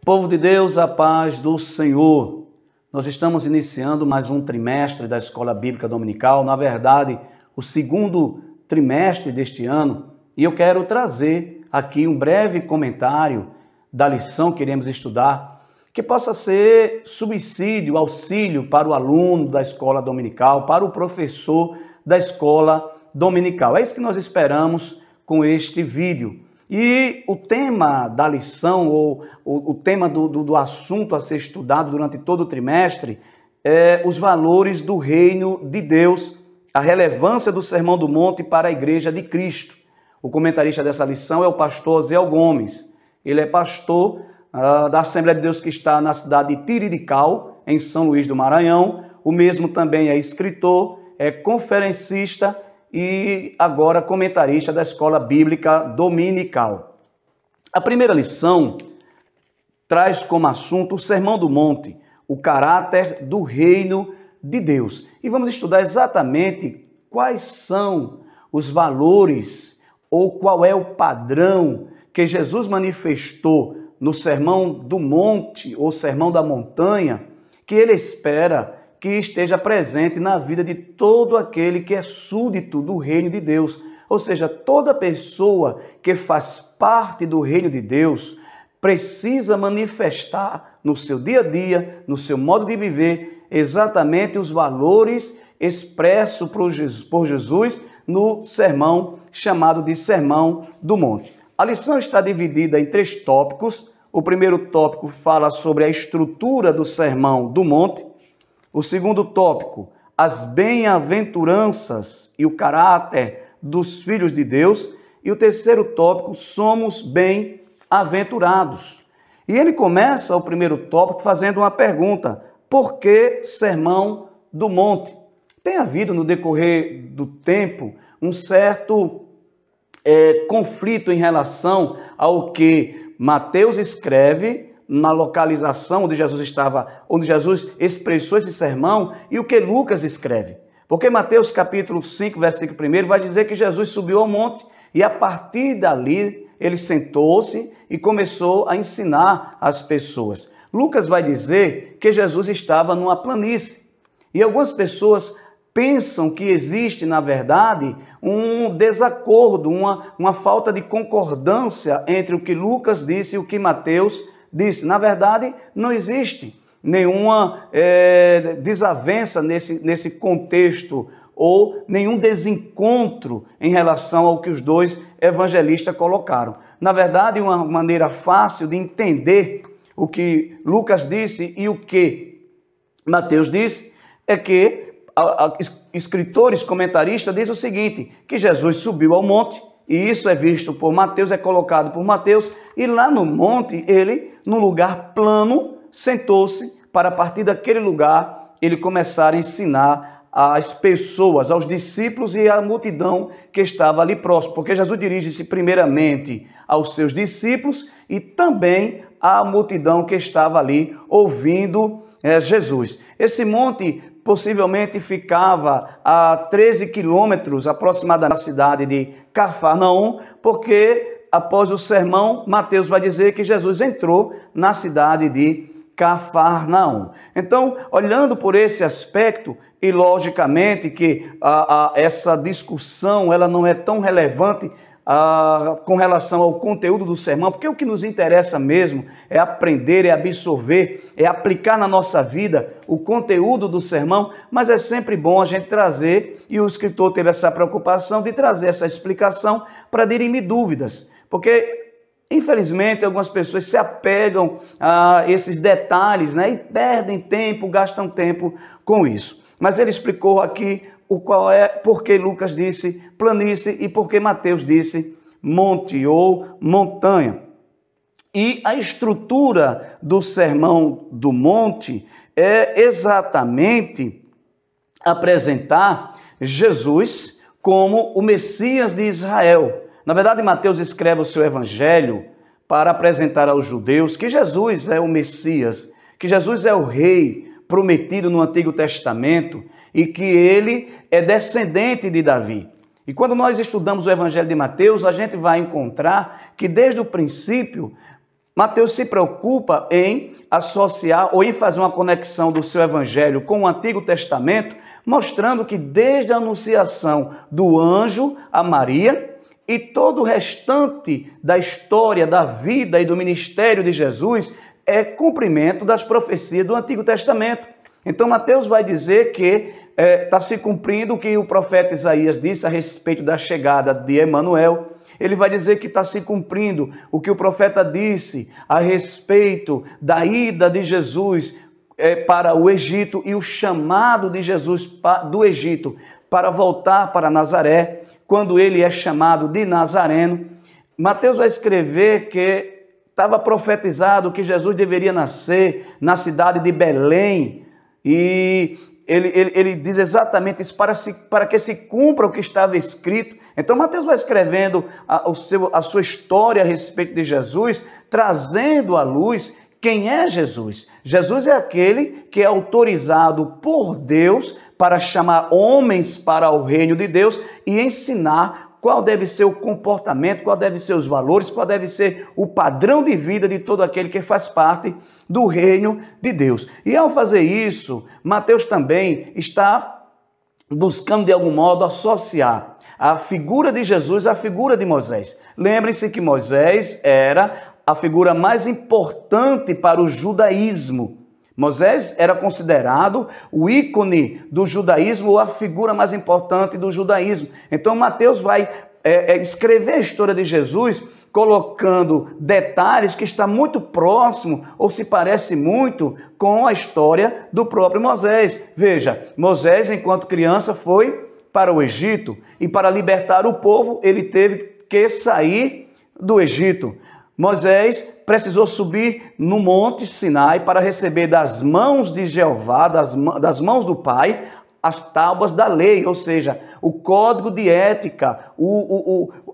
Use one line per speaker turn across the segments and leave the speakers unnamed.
Povo de Deus, a paz do Senhor. Nós estamos iniciando mais um trimestre da Escola Bíblica Dominical, na verdade, o segundo trimestre deste ano, e eu quero trazer aqui um breve comentário da lição que iremos estudar, que possa ser subsídio, auxílio para o aluno da escola dominical, para o professor da escola dominical. É isso que nós esperamos com este vídeo. E o tema da lição, ou o tema do assunto a ser estudado durante todo o trimestre, é os valores do reino de Deus, a relevância do Sermão do Monte para a Igreja de Cristo. O comentarista dessa lição é o pastor Zéu Gomes. Ele é pastor da Assembleia de Deus que está na cidade de Tirirical, em São Luís do Maranhão. O mesmo também é escritor, é conferencista e agora comentarista da Escola Bíblica Dominical. A primeira lição traz como assunto o Sermão do Monte, o caráter do reino de Deus. E vamos estudar exatamente quais são os valores ou qual é o padrão que Jesus manifestou no Sermão do Monte ou Sermão da Montanha, que ele espera que esteja presente na vida de todo aquele que é súdito do reino de Deus. Ou seja, toda pessoa que faz parte do reino de Deus precisa manifestar no seu dia a dia, no seu modo de viver, exatamente os valores expressos por Jesus no sermão chamado de Sermão do Monte. A lição está dividida em 3 tópicos. O primeiro tópico fala sobre a estrutura do Sermão do Monte. O segundo tópico, as bem-aventuranças e o caráter dos filhos de Deus. E o terceiro tópico, somos bem-aventurados. E ele começa o primeiro tópico fazendo uma pergunta: por que Sermão do Monte? Tem havido no decorrer do tempo um certo conflito em relação ao que Mateus escreve na localização onde Jesus estava, onde Jesus expressou esse sermão, e o que Lucas escreve. Porque Mateus capítulo 5, versículo 1, vai dizer que Jesus subiu ao monte e a partir dali ele sentou-se e começou a ensinar as pessoas. Lucas vai dizer que Jesus estava numa planície. E algumas pessoas pensam que existe, na verdade, um desacordo, uma falta de concordância entre o que Lucas disse e o que Mateus disse. Na verdade, não existe nenhuma desavença nesse contexto ou nenhum desencontro em relação ao que os dois evangelistas colocaram. Na verdade, uma maneira fácil de entender o que Lucas disse e o que Mateus disse é que escritores, comentaristas dizem o seguinte, que Jesus subiu ao monte, e isso é visto por Mateus, é colocado por Mateus, e lá no monte, ele, num lugar plano, sentou-se para, a partir daquele lugar, ele começar a ensinar às pessoas, aos discípulos e à multidão que estava ali próximo, porque Jesus dirige-se primeiramente aos seus discípulos e também à multidão que estava ali ouvindo Jesus. Esse monte possivelmente ficava a 13 quilômetros aproximadamente da cidade de Cafarnaum, porque após o sermão, Mateus vai dizer que Jesus entrou na cidade de Cafarnaum. Então, olhando por esse aspecto, e logicamente que essa discussão ela não é tão relevante com relação ao conteúdo do sermão, porque o que nos interessa mesmo é aprender, é absorver, é aplicar na nossa vida o conteúdo do sermão, mas é sempre bom a gente trazer, e o escritor teve essa preocupação de trazer essa explicação para dirimir dúvidas, porque infelizmente algumas pessoas se apegam a esses detalhes, né, e perdem tempo, gastam tempo com isso. Mas ele explicou aqui por que Lucas disse planície e por que Mateus disse monte ou montanha. E a estrutura do Sermão do Monte é exatamente apresentar Jesus como o Messias de Israel. Na verdade, Mateus escreve o seu evangelho para apresentar aos judeus que Jesus é o Messias, que Jesus é o rei prometido no Antigo Testamento e que ele é descendente de Davi. E quando nós estudamos o Evangelho de Mateus, a gente vai encontrar que desde o princípio Mateus se preocupa em associar ou em fazer uma conexão do seu evangelho com o Antigo Testamento, mostrando que desde a anunciação do anjo a Maria e todo o restante da história, da vida e do ministério de Jesus é cumprimento das profecias do Antigo Testamento. Então Mateus vai dizer que está se cumprindo o que o profeta Isaías disse a respeito da chegada de Emanuel. Ele vai dizer que está se cumprindo o que o profeta disse a respeito da ida de Jesus para o Egito e o chamado de Jesus do Egito para voltar para Nazaré, quando ele é chamado de Nazareno. Mateus vai escrever que estava profetizado que Jesus deveria nascer na cidade de Belém, e ele diz exatamente isso, para que se cumpra o que estava escrito. Então Mateus vai escrevendo a sua história a respeito de Jesus, trazendo à luz quem é Jesus. Jesus é aquele que é autorizado por Deus para chamar homens para o reino de Deus e ensinar qual deve ser o comportamento, qual deve ser os valores, qual deve ser o padrão de vida de todo aquele que faz parte do reino de Deus. E ao fazer isso, Mateus também está buscando de algum modo associar a figura de Jesus à figura de Moisés. Lembre-se que Moisés era a figura mais importante para o judaísmo. Moisés era considerado o ícone do judaísmo, ou a figura mais importante do judaísmo. Então Mateus vai escrever a história de Jesus colocando detalhes que está muito próximo ou se parece muito com a história do próprio Moisés. Veja, Moisés, enquanto criança, foi para o Egito e para libertar o povo ele teve que sair do Egito. Moisés precisou subir no Monte Sinai para receber das mãos de Jeová, das mãos do Pai, as tábuas da lei, ou seja, o código de ética,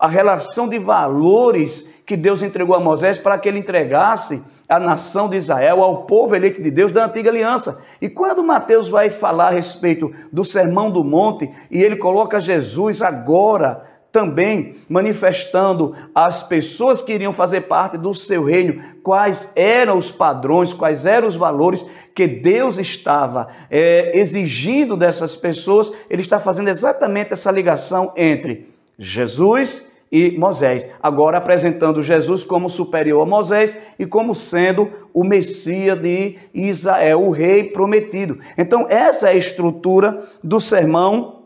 a relação de valores que Deus entregou a Moisés para que ele entregasse à nação de Israel, ao povo eleito de Deus da antiga aliança. E quando Mateus vai falar a respeito do Sermão do Monte, e ele coloca Jesus agora também manifestando às pessoas que iriam fazer parte do seu reino quais eram os padrões, quais eram os valores que Deus estava exigindo dessas pessoas, ele está fazendo exatamente essa ligação entre Jesus e Moisés, agora apresentando Jesus como superior a Moisés e como sendo o Messias de Israel, o rei prometido. Então essa é a estrutura do Sermão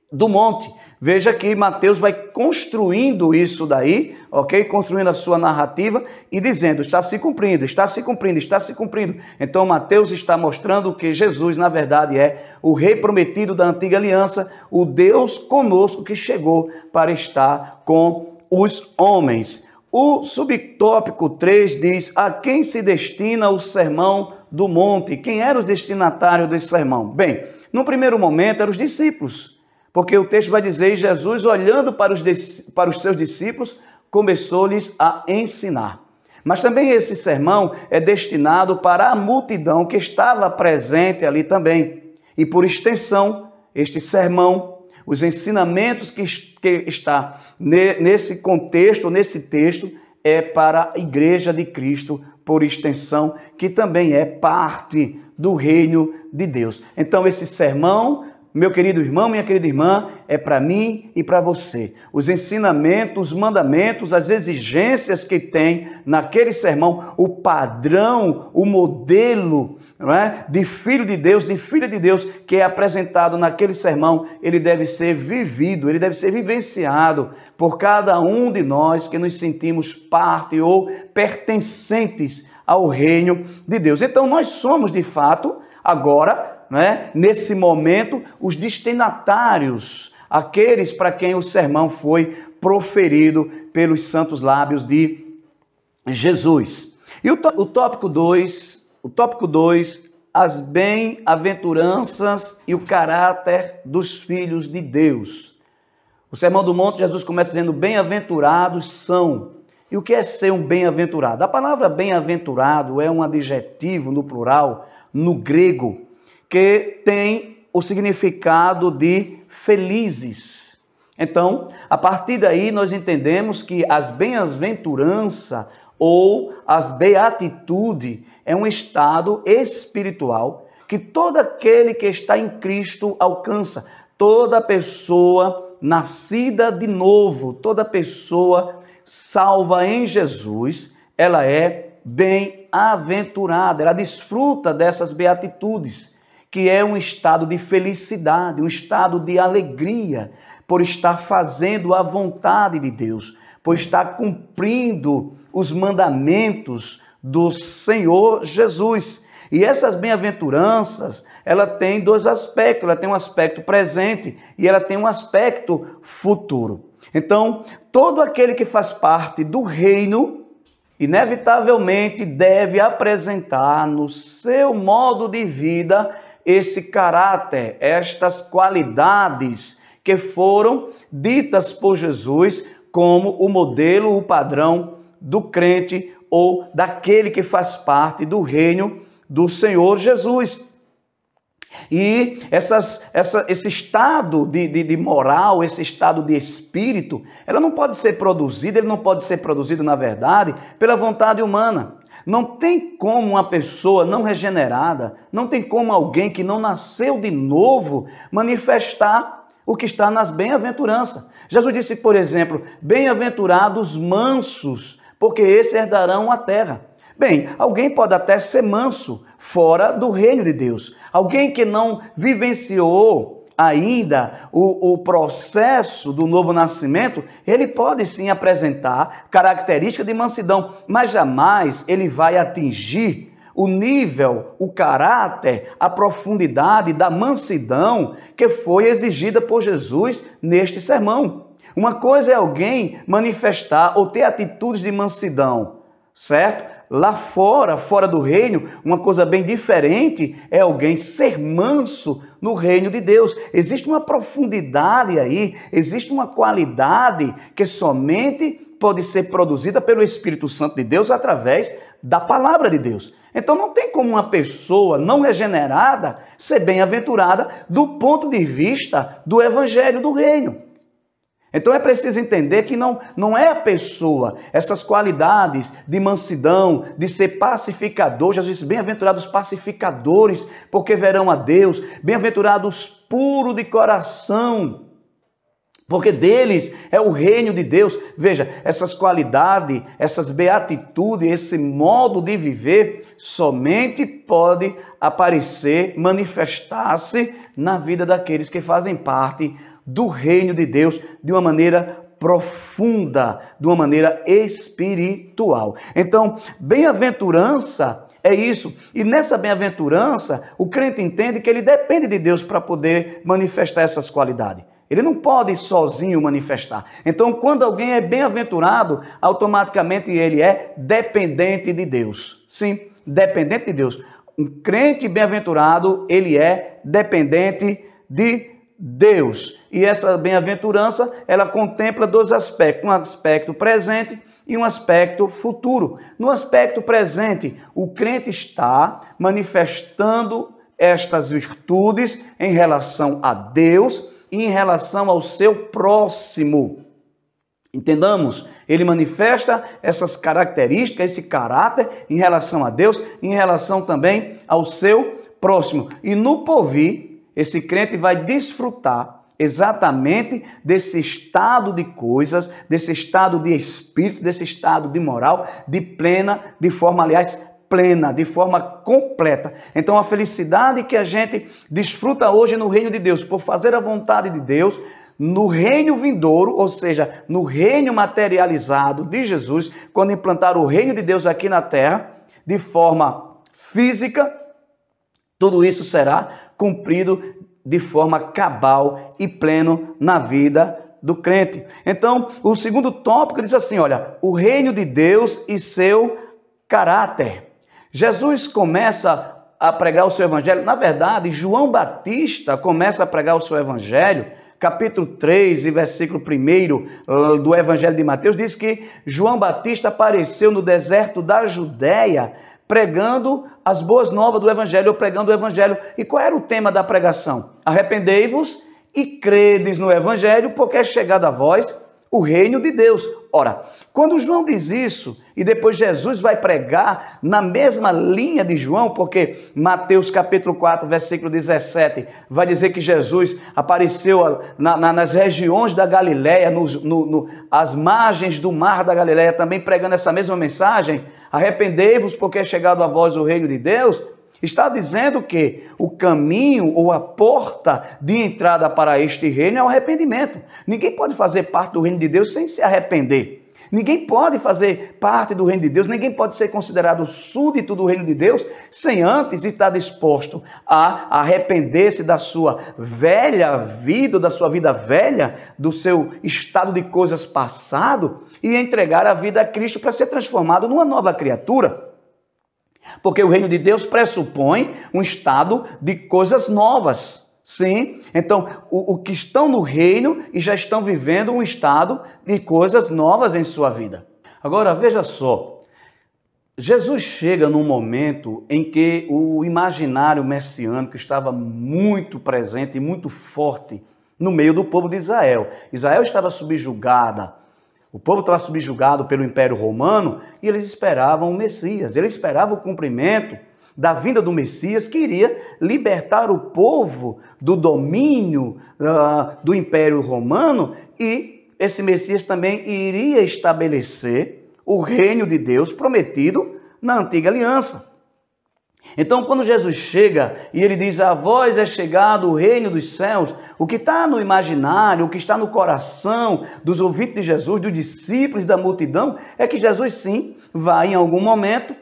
do Monte. Veja que Mateus vai construindo isso daí, ok? Construindo a sua narrativa e dizendo, está se cumprindo, está se cumprindo, está se cumprindo. Então Mateus está mostrando que Jesus, na verdade, é o rei prometido da antiga aliança, o Deus conosco que chegou para estar com os homens. O subtópico 3 diz, a quem se destina o Sermão do Monte? Quem eram os destinatários desse sermão? Bem, no primeiro momento eram os discípulos. Porque o texto vai dizer, Jesus, olhando para os seus discípulos, começou-lhes a ensinar. Mas também esse sermão é destinado para a multidão que estava presente ali também. E por extensão, este sermão, os ensinamentos que está nesse contexto, nesse texto, é para a Igreja de Cristo, por extensão, que também é parte do reino de Deus. Então esse sermão, meu querido irmão, minha querida irmã, é para mim e para você. Os ensinamentos, os mandamentos, as exigências que tem naquele sermão, o padrão, o modelo, não é? De filho de Deus, de filha de Deus, que é apresentado naquele sermão, ele deve ser vivido, ele deve ser vivenciado por cada um de nós que nos sentimos parte ou pertencentes ao reino de Deus. Então nós somos, de fato, agora, nesse momento, os destinatários, aqueles para quem o sermão foi proferido pelos santos lábios de Jesus. E o tópico 2, as bem-aventuranças e o caráter dos filhos de Deus. O Sermão do Monte, Jesus começa dizendo, bem-aventurados são. E o que é ser um bem-aventurado? A palavra bem-aventurado é um adjetivo no plural, no grego, que tem o significado de felizes. Então, a partir daí nós entendemos que as bem-aventuranças ou as beatitude, é um estado espiritual que todo aquele que está em Cristo alcança. Toda pessoa nascida de novo, toda pessoa salva em Jesus, ela é bem-aventurada, ela desfruta dessas beatitudes, que é um estado de felicidade, um estado de alegria, por estar fazendo a vontade de Deus, por estar cumprindo os mandamentos do Senhor Jesus. E essas bem-aventuranças, ela tem dois aspectos, ela tem um aspecto presente e ela tem um aspecto futuro. Então, todo aquele que faz parte do reino, inevitavelmente deve apresentar no seu modo de vida esse caráter, estas qualidades que foram ditas por Jesus como o modelo, o padrão do crente ou daquele que faz parte do reino do Senhor Jesus. E esse estado de moral, esse estado de espírito, ela não pode ser produzida, ele não pode ser produzido, na verdade, pela vontade humana. Não tem como uma pessoa não regenerada, não tem como alguém que não nasceu de novo manifestar o que está nas bem-aventuranças. Jesus disse, por exemplo, bem-aventurados mansos, porque esses herdarão a terra. Bem, alguém pode até ser manso fora do reino de Deus. Alguém que não vivenciou ainda o processo do novo nascimento, ele pode sim apresentar características de mansidão, mas jamais ele vai atingir o nível, o caráter, a profundidade da mansidão que foi exigida por Jesus neste sermão. Uma coisa é alguém manifestar ou ter atitudes de mansidão, certo? Lá fora do reino, uma coisa bem diferente é alguém ser manso no reino de Deus. Existe uma profundidade aí, existe uma qualidade que somente pode ser produzida pelo Espírito Santo de Deus através da palavra de Deus. Então não tem como uma pessoa não regenerada ser bem-aventurada do ponto de vista do evangelho do reino. Então é preciso entender que não é a pessoa, essas qualidades de mansidão, de ser pacificador. Jesus disse, bem-aventurados pacificadores, porque verão a Deus. Bem-aventurados puros de coração, porque deles é o reino de Deus. Veja, essas qualidades, essas beatitudes, esse modo de viver, somente pode aparecer, manifestar-se na vida daqueles que fazem parte do reino de Deus de uma maneira profunda, de uma maneira espiritual. Então, bem-aventurança é isso. E nessa bem-aventurança, o crente entende que ele depende de Deus para poder manifestar essas qualidades. Ele não pode sozinho manifestar. Então, quando alguém é bem-aventurado, automaticamente ele é dependente de Deus. Sim, dependente de Deus. Um crente bem-aventurado, ele é dependente de Deus. E essa bem-aventurança, ela contempla dois aspectos, um aspecto presente e um aspecto futuro. No aspecto presente, o crente está manifestando estas virtudes em relação a Deus e em relação ao seu próximo. Entendamos? Ele manifesta essas características, esse caráter em relação a Deus e em relação também ao seu próximo. E no porvir, esse crente vai desfrutar exatamente desse estado de coisas, desse estado de espírito, desse estado de moral, de forma, aliás, plena, de forma completa. Então, a felicidade que a gente desfruta hoje no reino de Deus, por fazer a vontade de Deus, no reino vindouro, ou seja, no reino materializado de Jesus, quando implantar o reino de Deus aqui na terra, de forma física, tudo isso será cumprido de forma cabal e pleno na vida do crente. Então, o segundo tópico diz assim, olha, o reino de Deus e seu caráter. Jesus começa a pregar o seu evangelho, na verdade, João Batista começa a pregar o seu evangelho, capítulo 3 e versículo 1 do evangelho de Mateus, diz que João Batista apareceu no deserto da Judéia, pregando as boas novas do evangelho, ou pregando o evangelho. E qual era o tema da pregação? Arrependei-vos e credes no evangelho, porque é chegado a vós o reino de Deus. Ora, quando João diz isso, e depois Jesus vai pregar na mesma linha de João, porque Mateus capítulo 4, versículo 17, vai dizer que Jesus apareceu nas regiões da Galileia, às margens do mar da Galileia, também pregando essa mesma mensagem: arrependei-vos, porque é chegado a vós o reino de Deus. Está dizendo que o caminho ou a porta de entrada para este reino é o arrependimento. Ninguém pode fazer parte do reino de Deus sem se arrepender. Ninguém pode fazer parte do reino de Deus, ninguém pode ser considerado súdito do reino de Deus sem antes estar disposto a arrepender-se da sua velha vida, da sua vida velha, do seu estado de coisas passado e entregar a vida a Cristo para ser transformado numa nova criatura. Porque o reino de Deus pressupõe um estado de coisas novas. Sim, então o que estão no reino e já estão vivendo um estado de coisas novas em sua vida. Agora veja só, Jesus chega num momento em que o imaginário messiânico estava muito presente e muito forte no meio do povo de Israel. Israel estava subjugada. O povo estava subjugado pelo Império Romano e eles esperavam o Messias, eles esperavam o cumprimento da vinda do Messias, que iria libertar o povo do domínio do Império Romano, e esse Messias também iria estabelecer o reino de Deus prometido na antiga aliança. Então, quando Jesus chega e ele diz: a vós é chegado o reino dos céus, o que está no imaginário, o que está no coração dos ouvintes de Jesus, dos discípulos da multidão, é que Jesus sim vai em algum momento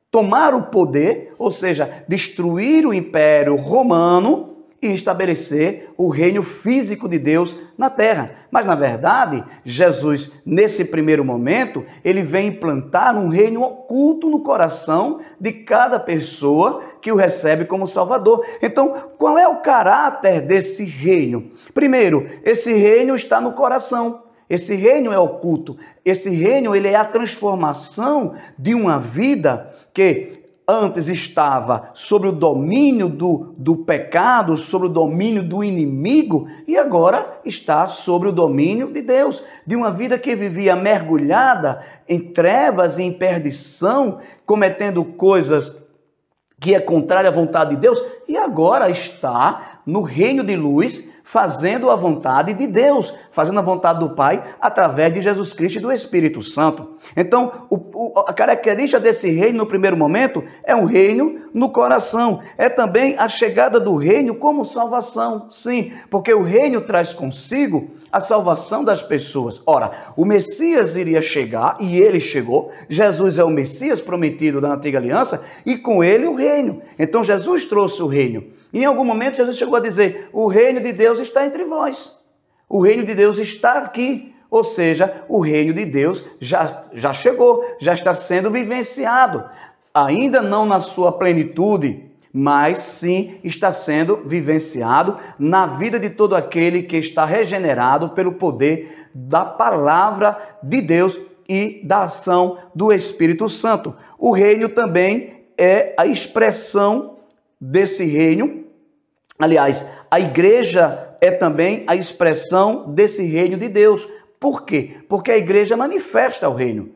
tomar o poder, ou seja, destruir o Império Romano e estabelecer o reino físico de Deus na terra. Mas, na verdade, Jesus, nesse primeiro momento, ele vem implantar um reino oculto no coração de cada pessoa que o recebe como Salvador. Então, qual é o caráter desse reino? Primeiro, esse reino está no coração. Esse reino é oculto. Esse reino, ele é a transformação de uma vida que antes estava sob o domínio do pecado, sob o domínio do inimigo, e agora está sob o domínio de Deus. De uma vida que vivia mergulhada em trevas e em perdição, cometendo coisas que é contrária à vontade de Deus, e agora está no reino de luz, fazendo a vontade de Deus, fazendo a vontade do Pai, através de Jesus Cristo e do Espírito Santo. Então, a característica desse reino, no primeiro momento, é um reino no coração. É também a chegada do reino como salvação. Sim, porque o reino traz consigo a salvação das pessoas. Ora, o Messias iria chegar, e ele chegou. Jesus é o Messias prometido da antiga aliança, e com ele o reino. Então, Jesus trouxe o reino. Em algum momento, Jesus chegou a dizer: o reino de Deus está entre vós. O reino de Deus está aqui. Ou seja, o reino de Deus já chegou, já está sendo vivenciado. Ainda não na sua plenitude, mas sim está sendo vivenciado na vida de todo aquele que está regenerado pelo poder da palavra de Deus e da ação do Espírito Santo. O reino também é a expressão desse reino. Aliás, a igreja é também a expressão desse reino de Deus. Por quê? Porque a igreja manifesta o reino.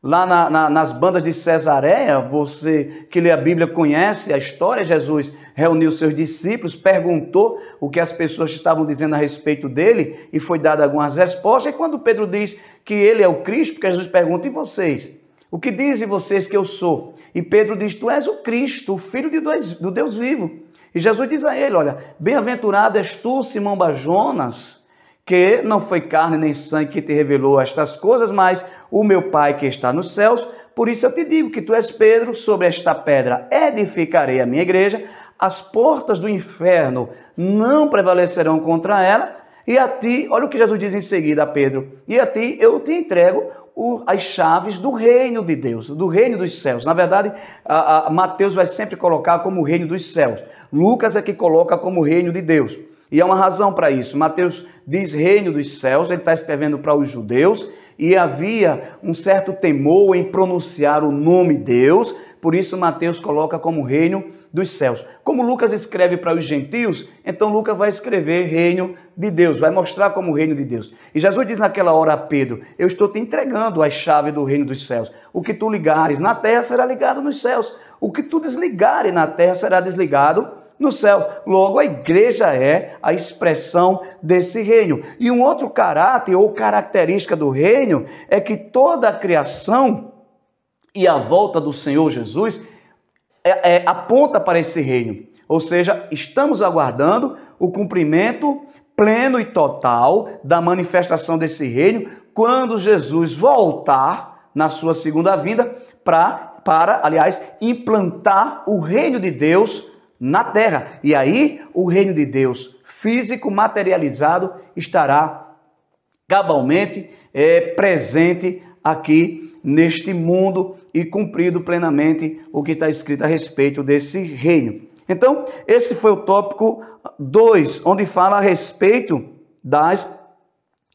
Lá nas bandas de Cesareia, você que lê a Bíblia conhece a história. Jesus reuniu seus discípulos, perguntou o que as pessoas estavam dizendo a respeito dele e foi dado algumas respostas. E quando Pedro diz que ele é o Cristo, porque Jesus pergunta: e vocês? O que dizem vocês que eu sou? E Pedro diz: tu és o Cristo, o Filho do Deus vivo. E Jesus diz a ele: olha, bem-aventurado és tu, Simão Bajonas, que não foi carne nem sangue que te revelou estas coisas, mas o meu Pai que está nos céus. Por isso eu te digo que tu és Pedro, sobre esta pedra edificarei a minha igreja, as portas do inferno não prevalecerão contra ela, e a ti, olha o que Jesus diz em seguida a Pedro, e a ti eu te entrego as chaves do reino de Deus, do reino dos céus. Na verdade, Mateus vai sempre colocar como o reino dos céus. Lucas é que coloca como o reino de Deus. E há uma razão para isso. Mateus diz reino dos céus, ele está escrevendo para os judeus, e havia um certo temor em pronunciar o nome Deus, Por isso Mateus coloca como reino dos céus. Como Lucas escreve para os gentios, então Lucas vai escrever reino de Deus, vai mostrar como reino de Deus. E Jesus diz naquela hora a Pedro: eu estou te entregando as chaves do reino dos céus. O que tu ligares na terra será ligado nos céus. O que tu desligares na terra será desligado no céu. Logo, a igreja é a expressão desse reino. E um outro caráter ou característica do reino é que toda a criação e a volta do Senhor Jesus aponta para esse reino. Ou seja, estamos aguardando o cumprimento pleno e total da manifestação desse reino quando Jesus voltar na sua segunda vinda para, implantar o reino de Deus na terra. E aí o reino de Deus físico, materializado, estará cabalmente presente aqui neste mundo e cumprido plenamente o que está escrito a respeito desse reino. Então, esse foi o tópico 2, onde fala a respeito das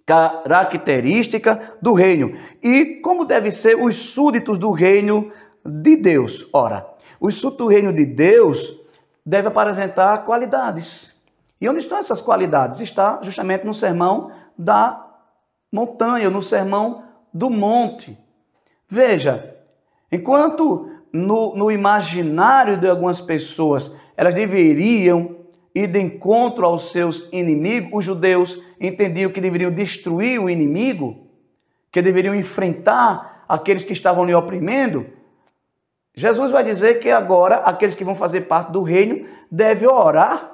características do reino e como devem ser os súditos do reino de Deus. Ora, os súditos do reino de Deus devem apresentar qualidades. E onde estão essas qualidades? Está justamente no sermão da montanha, no sermão do monte. Veja, enquanto no imaginário de algumas pessoas elas deveriam ir de encontro aos seus inimigos, os judeus entendiam que deveriam destruir o inimigo, que deveriam enfrentar aqueles que estavam lhe oprimindo. Jesus vai dizer que agora aqueles que vão fazer parte do reino devem orar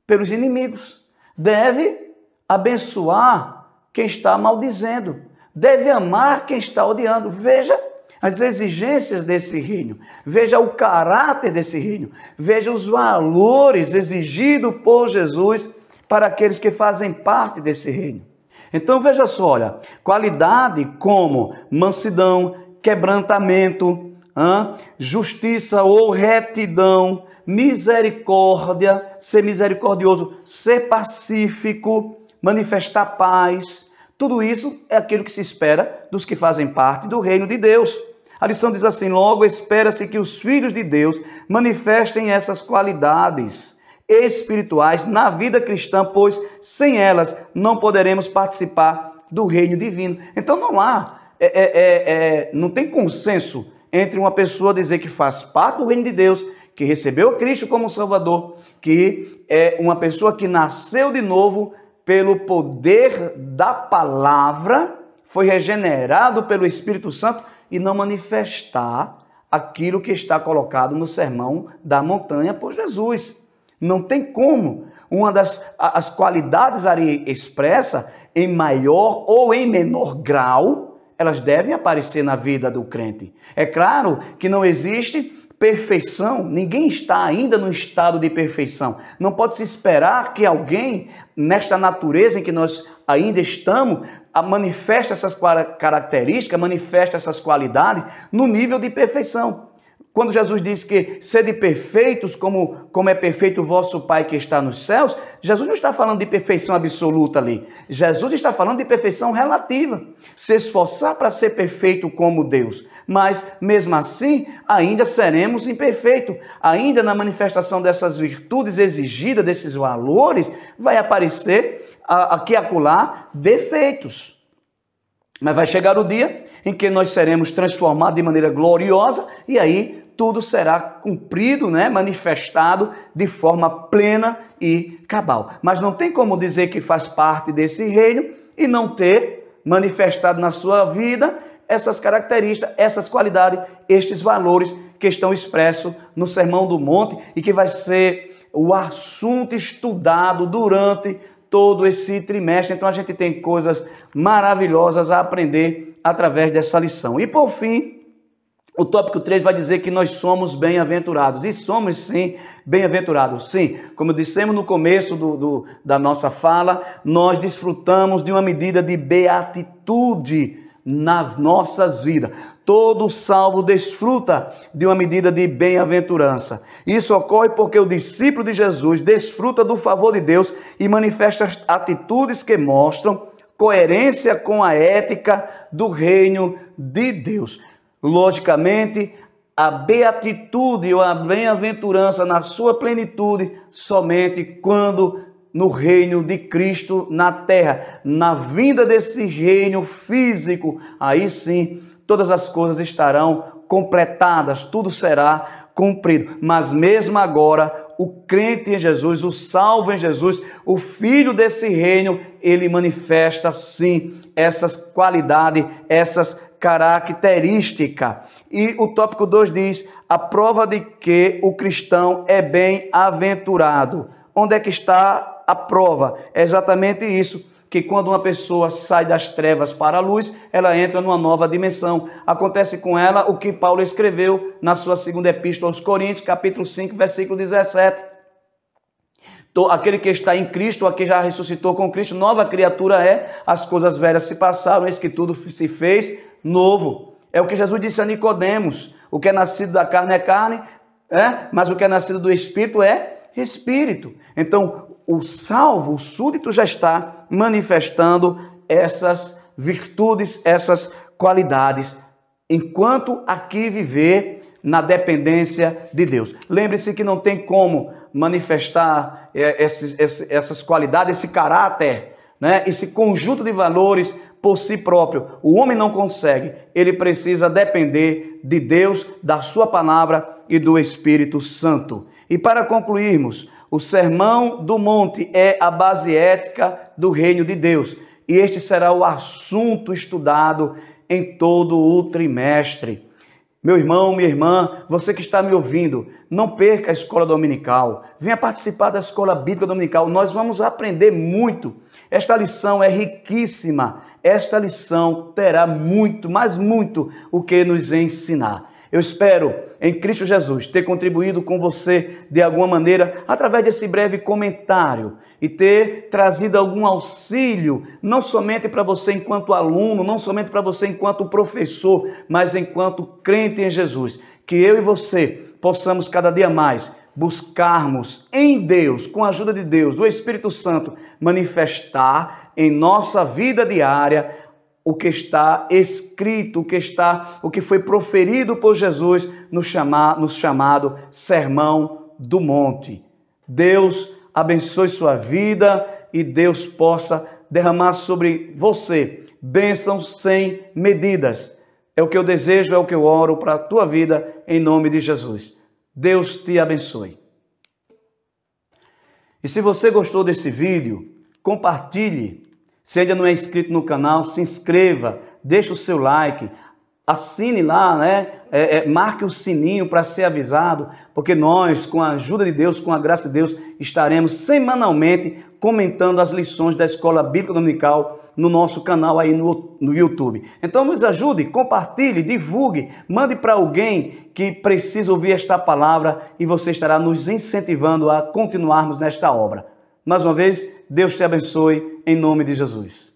pelos inimigos, deve abençoar quem está maldizendo, deve amar quem está odiando. Veja as exigências desse reino, veja o caráter desse reino, veja os valores exigidos por Jesus para aqueles que fazem parte desse reino. Então veja só, olha, qualidade como mansidão, quebrantamento, justiça ou retidão, misericórdia, ser misericordioso, ser pacífico, manifestar paz. Tudo isso é aquilo que se espera dos que fazem parte do reino de Deus. A lição diz assim: logo espera-se que os filhos de Deus manifestem essas qualidades espirituais na vida cristã, pois sem elas não poderemos participar do reino divino. Então não tem consenso entre uma pessoa dizer que faz parte do reino de Deus, que recebeu Cristo como Salvador, que é uma pessoa que nasceu de novo pelo poder da palavra, foi regenerado pelo Espírito Santo, e não manifestar aquilo que está colocado no sermão da montanha por Jesus. Não tem como. Uma das qualidades ali expressas, em maior ou em menor grau, elas devem aparecer na vida do crente. É claro que não existe perfeição, ninguém está ainda no estado de perfeição. Não pode se esperar que alguém, nesta natureza em que nós ainda estamos, manifeste essas características, manifeste essas qualidades no nível de perfeição. Quando Jesus diz que sede perfeitos como é perfeito o vosso Pai que está nos céus, Jesus não está falando de perfeição absoluta ali. Jesus está falando de perfeição relativa. Se esforçar para ser perfeito como Deus. Mas, mesmo assim, ainda seremos imperfeitos. Ainda na manifestação dessas virtudes exigidas, desses valores, vai aparecer aqui e acolá defeitos. Mas vai chegar o dia em que nós seremos transformados de maneira gloriosa e aí tudo será cumprido, manifestado de forma plena e cabal. Mas não tem como dizer que faz parte desse reino e não ter manifestado na sua vida essas características, essas qualidades, estes valores que estão expressos no Sermão do Monte e que vai ser o assunto estudado durante todo esse trimestre. Então a gente tem coisas maravilhosas a aprender através dessa lição. E por fim, o tópico 3 vai dizer que nós somos bem-aventurados. E somos sim bem-aventurados. Sim, como dissemos no começo da nossa fala, nós desfrutamos de uma medida de beatitude nas nossas vidas. Todo salvo desfruta de uma medida de bem-aventurança. Isso ocorre porque o discípulo de Jesus desfruta do favor de Deus e manifesta atitudes que mostram coerência com a ética do reino de Deus. Logicamente, a beatitude ou a bem-aventurança na sua plenitude somente quando no reino de Cristo na terra, na vinda desse reino físico, aí sim todas as coisas estarão completadas, tudo será cumprido. Mas mesmo agora, o crente em Jesus, o salvo em Jesus, o filho desse reino, ele manifesta sim essas qualidades, essas características. E o tópico 2 diz: a prova de que o cristão é bem-aventurado. Onde é que está a prova? É exatamente isso, que quando uma pessoa sai das trevas para a luz, ela entra numa nova dimensão. Acontece com ela o que Paulo escreveu na sua segunda epístola aos Coríntios, capítulo 5, versículo 17. Aquele que está em Cristo, aquele que já ressuscitou com Cristo, nova criatura é, as coisas velhas se passaram, eis que tudo se fez novo. É o que Jesus disse a Nicodemos: o que é nascido da carne é carne, mas o que é nascido do Espírito é Espírito. Então, o salvo, o súdito, já está manifestando essas virtudes, essas qualidades, enquanto aqui viver na dependência de Deus. Lembre-se que não tem como manifestar essas qualidades, esse caráter, esse conjunto de valores por si próprio. O homem não consegue, ele precisa depender de Deus, da sua palavra e do Espírito Santo. E para concluirmos, o Sermão do Monte é a base ética do reino de Deus. E este será o assunto estudado em todo o trimestre. Meu irmão, minha irmã, você que está me ouvindo, não perca a escola dominical. Venha participar da escola bíblica dominical. Nós vamos aprender muito. Esta lição é riquíssima. Esta lição terá muito, mas muito o que nos ensinar. Eu espero, em Cristo Jesus, ter contribuído com você de alguma maneira através desse breve comentário e ter trazido algum auxílio, não somente para você enquanto aluno, não somente para você enquanto professor, mas enquanto crente em Jesus. Que eu e você possamos cada dia mais buscarmos em Deus, com a ajuda de Deus, do Espírito Santo, manifestar em nossa vida diária o que está escrito, o que foi proferido por Jesus no chamado Sermão do Monte. Deus abençoe sua vida e Deus possa derramar sobre você bênçãos sem medidas. É o que eu desejo, é o que eu oro para a tua vida, em nome de Jesus. Deus te abençoe. E se você gostou desse vídeo, compartilhe. Se ainda não é inscrito no canal, se inscreva, deixe o seu like, assine lá, marque o sininho para ser avisado, porque nós, com a ajuda de Deus, com a graça de Deus, estaremos semanalmente comentando as lições da Escola Bíblica Dominical no nosso canal aí no YouTube. Então nos ajude, compartilhe, divulgue, mande para alguém que precisa ouvir esta palavra e você estará nos incentivando a continuarmos nesta obra. Mais uma vez, Deus te abençoe, em nome de Jesus.